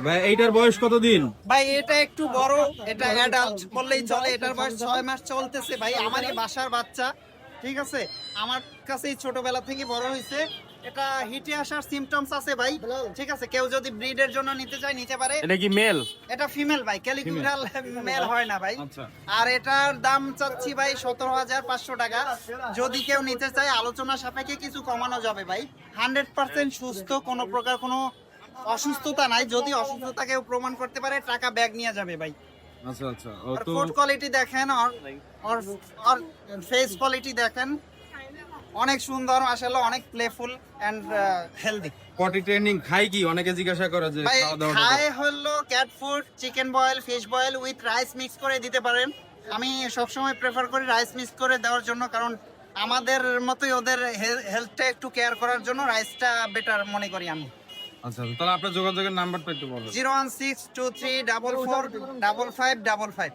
ভাই এইটার বয়স কতদিন? ভাই এটা একটু বড়, এটা অ্যাডাল্ট বললেই চলে। এটার বয়স 6 মাস চলতেছে ভাই। আমারই বাসার বাচ্চা, ঠিক আছে, আমার কাছেই ছোটবেলা থেকে বড় হয়েছে। এটা হিটে আসার সিমটমস আছে ভাই, ঠিক আছে। কেউ যদি ব্রিডের জন্য নিতে চায় নিতে পারে। এটা কি মেল? এটা ফিমেল ভাই, ক্যালিকুইটাল মেল হয় না ভাই। আচ্ছা। আর এটার দাম চাচ্ছি ভাই 17,500 টাকা। যদি কেউ নিতে চায় আলোচনা সাপেক্ষে কিছু কমানো যাবে ভাই। 100% সুস্থ, কোনো প্রকার কোনো অসুস্থতা নাই। যদি অসুস্থতা কেউ প্রমাণ করতে পারে টাকা ব্যাগ নিয়ে যাবে ভাই। আচ্ছা আচ্ছা। ও আর তো ফুড কোয়ালিটি দেখেন, আর ফেস কোয়ালিটি দেখেন, অনেক সুন্দর মাশাআল্লাহ, অনেক playful and healthy. Potty training খাই কি? অনেকে জিজ্ঞাসা করে যে ভাই খাওয়া দাওয়া। খায় হলো cat food, chicken boil, fish boil with rice mix করে দিতে পারেন। আমি সবসময় প্রেফার করি রাইস মিক্স করে দেওয়ার জন্য, কারণ আমাদের মতোই ওদের হেলথটা একটু কেয়ার করার জন্য রাইসটা বেটার মনে করি আমি। আচ্ছা, তাহলে আপনার যোগাযোগের নাম্বারটা একটু বলুন। 01623445555।